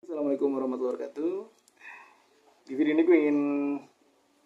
Assalamualaikum warahmatullahi wabarakatuh. Di video ini gue ingin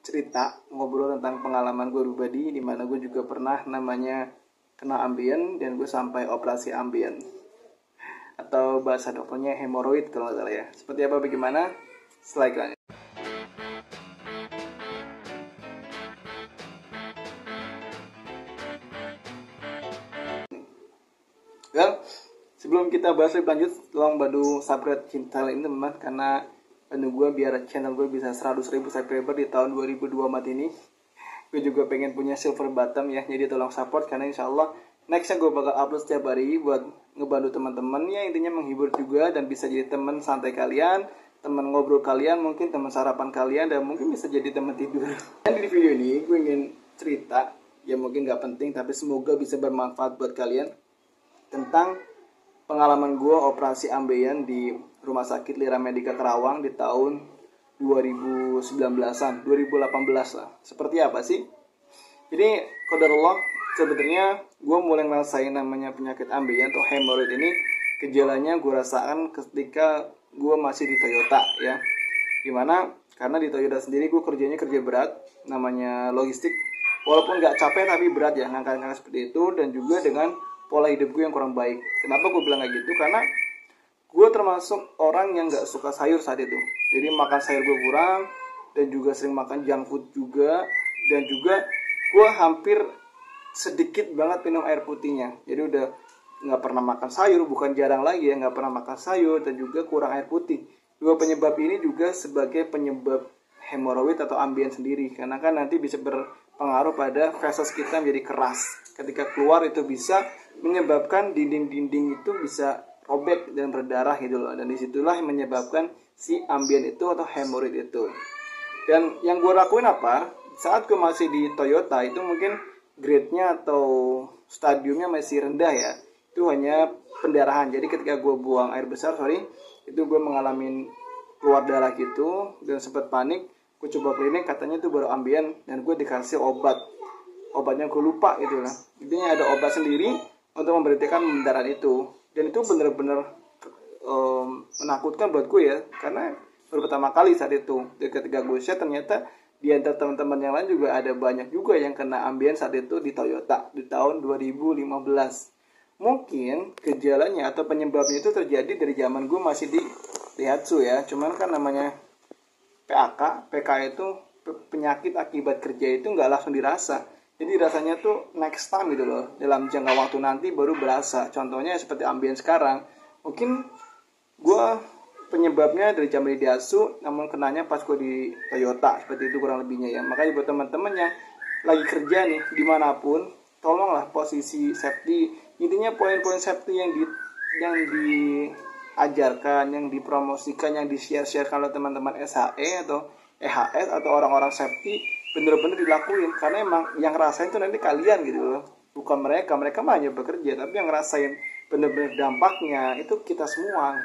cerita, ngobrol tentang pengalaman gue pribadi, di mana gue juga pernah namanya kena ambien dan gue sampai operasi ambien, atau bahasa dokternya hemoroid kalau nggak salah ya. Seperti apa bagaimana? Setelah iklan. Well, sebelum kita bahas lebih lanjut, tolong bantu subscribe channel ini teman-teman, karena bantu gue biar channel gue bisa 100.000 subscriber di tahun 2024 ini. Gue juga pengen punya silver button ya, jadi tolong support, karena insya Allah nextnya gue bakal upload setiap hari buat ngebantu teman-teman ya, intinya menghibur juga dan bisa jadi teman santai kalian, teman ngobrol kalian, mungkin teman sarapan kalian, dan mungkin bisa jadi teman tidur. Dan di video ini gue ingin cerita ya, mungkin gak penting tapi semoga bisa bermanfaat buat kalian, tentang pengalaman gue operasi ambien di Rumah Sakit Lira Medica Karawang di tahun 2019-an, 2018 lah. Seperti apa sih? Jadi, qadarullah, sebenarnya gue mulai ngerasain namanya penyakit ambien atau hemoroid ini, gejalanya gue rasakan ketika gue masih di Toyota ya. Gimana? Karena di Toyota sendiri gue kerjanya kerja berat, namanya logistik. Walaupun gak capek tapi berat ya, ngangkat-ngangkat seperti itu, dan juga dengan pola hidup gue yang kurang baik. Kenapa gue bilang kayak gitu? Karena gue termasuk orang yang gak suka sayur saat itu. Jadi makan sayur gue kurang, dan juga sering makan junk food juga, dan juga gue hampir sedikit banget minum air putihnya. Jadi udah gak pernah makan sayur, bukan jarang lagi ya, gak pernah makan sayur, dan juga kurang air putih. Dua penyebab ini juga sebagai penyebab hemoroid atau ambien sendiri, karena kan nanti bisa berpengaruh pada feses kita menjadi keras. Ketika keluar itu bisa menyebabkan dinding-dinding itu bisa robek dan berdarah gitu loh, dan disitulah yang menyebabkan si ambien itu atau hemoroid itu. Dan yang gue lakuin apa, saat gue masih di Toyota itu mungkin grade-nya atau stadiumnya masih rendah ya, itu hanya pendarahan. Jadi ketika gue buang air besar, itu gue mengalami keluar darah gitu, dan sempat panik. Gue coba klinik, katanya itu baru ambien, dan gue dikasih obatnya gue lupa gitu lah. Intinya ada obat sendiri untuk memberhentikan pendarahan itu, dan itu bener-bener menakutkan buat gue ya, karena baru pertama kali saat itu. Dan ketika gue share, ternyata di antara teman-teman yang lain juga ada banyak juga yang kena ambien saat itu di Toyota di tahun 2015. Mungkin gejalanya atau penyebabnya itu terjadi dari zaman gue masih di Daihatsu ya. Cuman kan namanya PK itu penyakit akibat kerja itu nggak langsung dirasa. Jadi rasanya tuh next time gitu loh. Dalam jangka waktu nanti baru berasa. Contohnya seperti ambien sekarang. Mungkin gue penyebabnya dari zaman di Daihatsu, namun kenanya pas gue di Toyota. Seperti itu kurang lebihnya ya. Makanya buat teman-teman yang lagi kerja nih dimanapun, tolonglah posisi safety. Intinya poin-poin safety yang diajarkan, yang dipromosikan, yang di-share kalau teman-teman SHE atau EHS atau orang-orang safety, bener-bener dilakuin. Karena emang yang ngerasain tuh nanti kalian gitu loh, bukan mereka mah hanya bekerja, tapi yang ngerasain bener-bener dampaknya itu kita semua.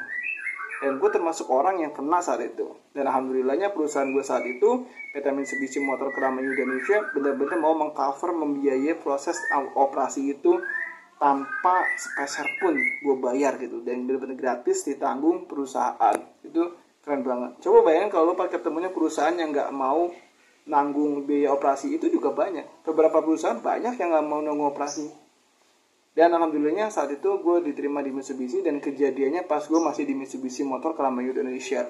Dan gue termasuk orang yang kena saat itu. Dan alhamdulillahnya perusahaan gue saat itu, PT Mitsubishi Motor Kerama Indonesia, bener-bener mau mengcover, membiayai proses operasi itu tanpa sepeser pun gue bayar gitu, dan bener-bener gratis, ditanggung perusahaan. Itu keren banget. Coba bayangin kalau lo pakai ketemunya perusahaan yang nggak mau nanggung biaya operasi, itu juga banyak. Beberapa perusahaan banyak yang nggak mau nanggung operasi. Dan alhamdulillahnya saat itu gue diterima di Mitsubishi, dan kejadiannya pas gue masih di Mitsubishi Motor Kerama Indonesia.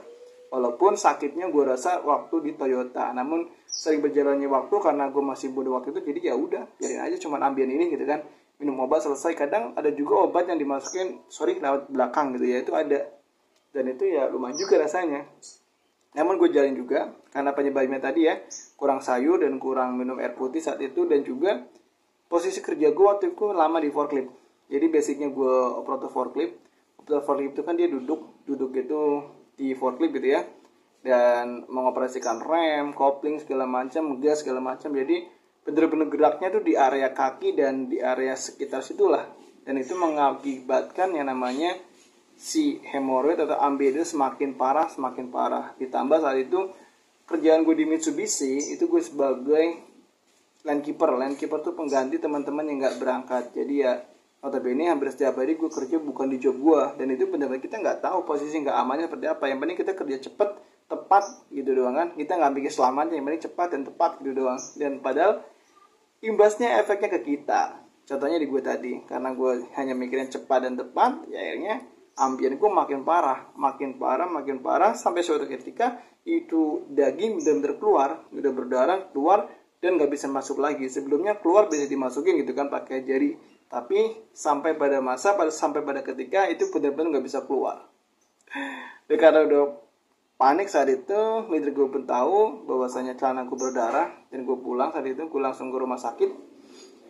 Walaupun sakitnya gue rasa waktu di Toyota, namun sering berjalannya waktu karena gue masih bodoh waktu itu, jadi ya udah biarin aja, cuman ambien ini gitu kan. Minum obat selesai. Kadang ada juga obat yang dimasukin lewat belakang gitu ya, itu ada. Dan itu ya lumayan juga rasanya. Namun gue jalanin juga karena penyebabnya tadi ya, kurang sayur dan kurang minum air putih saat itu, dan juga posisi kerja gue waktu itu lama di forklift. Jadi basicnya gue operator forklift. Operator forklift itu kan dia duduk gitu di forklift gitu ya, dan mengoperasikan rem, kopling segala macam, gas segala macam. Jadi bener-bener geraknya tuh di area kaki dan di area sekitar situlah. Dan itu mengakibatkan yang namanya si hemoroid atau ambien semakin parah. Ditambah saat itu kerjaan gue di Mitsubishi itu gue sebagai line keeper tuh pengganti teman-teman yang nggak berangkat. Jadi ya Notabene hampir setiap hari gue kerja bukan di job gue, dan itu benar-benar kita nggak tahu posisi nggak amannya seperti apa. Yang penting kita kerja cepet, tepat gitu doang kan. Kita nggak pikir selamanya, yang penting cepat dan tepat gitu doang. Dan padahal imbasnya efeknya ke kita. Contohnya di gue tadi, karena gue hanya mikirin cepat dan tepat, ya akhirnya ambien gue makin parah, makin parah sampai suatu ketika itu daging benar-benar keluar, udah berdarah keluar dan nggak bisa masuk lagi. Sebelumnya keluar bisa dimasukin gitu kan pakai jari, tapi sampai pada ketika itu benar-benar nggak bisa keluar. Dan karena udah panik saat itu, leader gue pun tahu bahwasanya celanaku berdarah, dan gue pulang saat itu, gue langsung ke rumah sakit.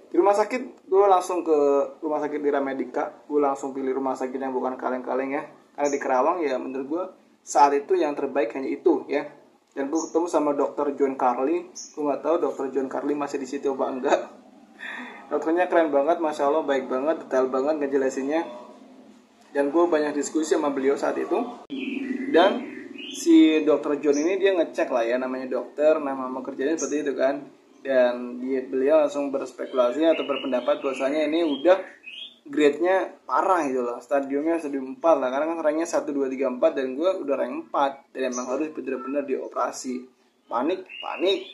Di rumah sakit, gue langsung ke rumah sakit Lira Medica. Gue langsung pilih rumah sakit yang bukan kaleng-kaleng ya. Karena di Kerawang ya menurut gue saat itu yang terbaik hanya itu ya. Dan gue ketemu sama Dr. John Carly. Gue nggak tahu Dr. John Carly masih di situ apa enggak. Dokternya keren banget, masya Allah, baik banget, detail banget ngejelasinnya. Dan gue banyak diskusi sama beliau saat itu. Dan si Dr. John ini dia ngecek lah ya, namanya dokter, nama kerjanya seperti itu kan. Dan beliau langsung berspekulasi atau berpendapat bahwasanya ini udah grade-nya parah gitu loh, stadiumnya stadium 4 lah, karena kan ranknya 1, 2, 3, 4 dan gue udah rank 4 dan emang harus bener-bener dioperasi. Panik,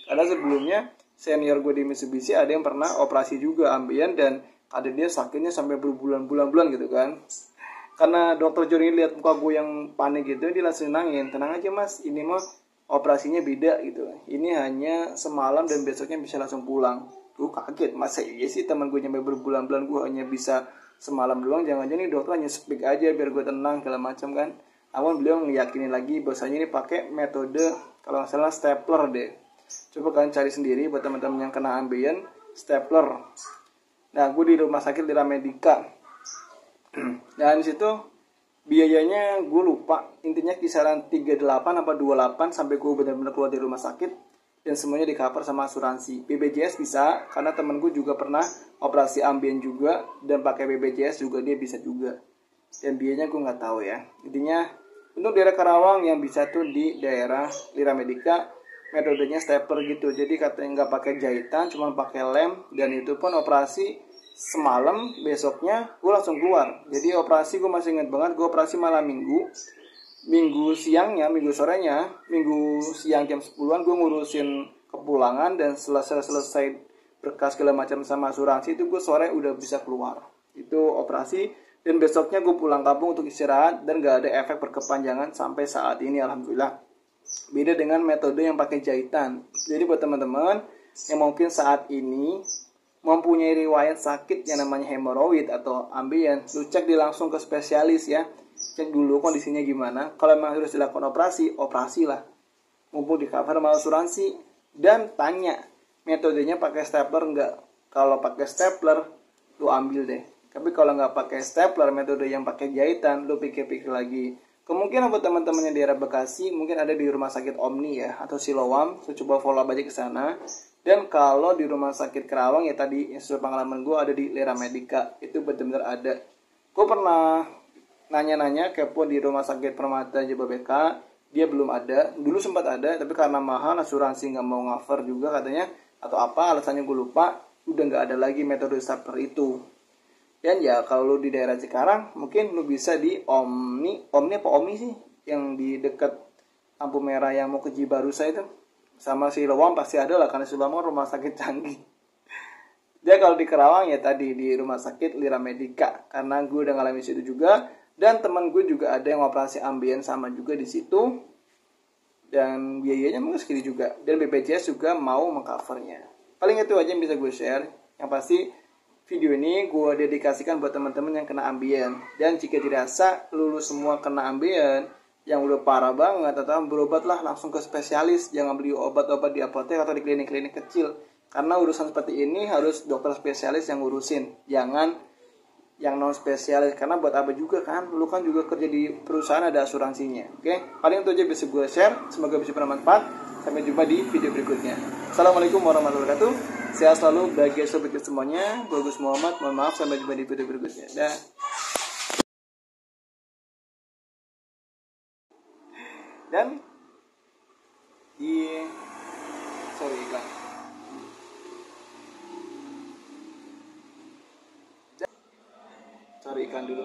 karena sebelumnya senior gue di Mitsubishi ada yang pernah operasi juga ambien dan ada dia sakitnya sampai berbulan-bulan gitu kan. Karena dokter John ini lihat muka gue yang panik gitu, dia langsung nangin, tenang aja mas, ini mah operasinya beda gitu, ini hanya semalam dan besoknya bisa langsung pulang. Gue kaget, masa iya sih teman gue nyampe berbulan-bulan gue hanya bisa semalam doang, jangan-jangan ini dokter hanya speak aja biar gue tenang segala macam kan. Namun beliau meyakini lagi bahwasanya ini pakai metode kalau nggak salah stapler deh. Coba kalian cari sendiri buat teman-teman yang kena ambien, stapler. Nah gue di rumah sakit Lira Medica. Dan di situ biayanya gue lupa, intinya kisaran 38 apa 28 sampai gue benar-benar keluar dari rumah sakit, dan semuanya di cover sama asuransi. BPJS bisa, karena temen gue juga pernah operasi ambien juga dan pakai BPJS juga, dia bisa juga. Dan biayanya gue nggak tahu ya. Intinya untuk daerah Karawang yang bisa tuh di daerah Lira Medica, metodenya stapler gitu. Jadi katanya nggak pakai jahitan, cuma pakai lem, dan itu pun operasi semalam, besoknya gue langsung keluar. Jadi operasi gue masih ingat banget, gue operasi malam minggu siangnya, minggu sorenya, minggu siang jam 10-an gue ngurusin kepulangan, dan selesai berkas segala macam sama asuransi itu gue sore udah bisa keluar. Itu operasi, dan besoknya gue pulang kampung untuk istirahat dan gak ada efek berkepanjangan sampai saat ini alhamdulillah. Beda dengan metode yang pakai jahitan. Jadi buat teman-teman yang mungkin saat ini mempunyai riwayat sakit yang namanya hemoroid atau ambien, lu cek di langsung ke spesialis ya. Cek dulu kondisinya gimana. Kalau memang harus dilakukan operasi lah. Mumpung di cover sama asuransi. Dan tanya, metodenya pakai stapler enggak? Kalau pakai stapler, lu ambil deh. Tapi kalau nggak pakai stapler, metode yang pakai jahitan, lu pikir-pikir lagi. Kemungkinan buat teman-teman yang di daerah Bekasi, mungkin ada di rumah sakit Omni ya, atau Siloam. So, coba follow up aja ke sana. Dan kalau di rumah sakit Kerawang ya tadi yang sesuai pengalaman gue ada di Lira Medica, itu benar-benar ada. Gue pernah nanya-nanya kepo di rumah sakit Permata Jababeka, dia belum ada. Dulu sempat ada, tapi karena mahal asuransi nggak mau cover juga katanya, atau apa alasannya gue lupa, udah nggak ada lagi metode stapler itu. Dan ya kalau lu di daerah Cikarang, mungkin lu bisa di Omni apa Omni sih, yang di dekat lampu merah yang mau ke Cibarusa itu. Sama Siloam pasti ada lah, karena Siloam rumah sakit canggih. Dia kalau di Kerawang ya tadi di rumah sakit Lira Medica, karena gue udah ngalamin situ juga, dan teman gue juga ada yang operasi ambien sama juga di situ, dan biayanya mungkin segitu juga, dan BPJS juga mau mengcovernya. Paling itu aja yang bisa gue share. Yang pasti video ini gue dedikasikan buat teman-teman yang kena ambien, dan jika dirasa lulus semua kena ambien yang udah parah banget, atau berobatlah langsung ke spesialis, jangan beli obat-obat di apotek atau di klinik-klinik kecil, karena urusan seperti ini harus dokter spesialis yang ngurusin, jangan yang non spesialis. Karena buat apa juga kan, lu kan juga kerja di perusahaan ada asuransinya. Oke, paling itu aja bisa gue share, semoga bisa bermanfaat. Sampai jumpa di video berikutnya. Assalamualaikum warahmatullahi wabarakatuh. Sehat selalu, bahagia sobat semuanya. Gue Gus Muhammad, mohon maaf, sampai jumpa di video berikutnya. Dah. Dan di iklan. nyari ikan dulu.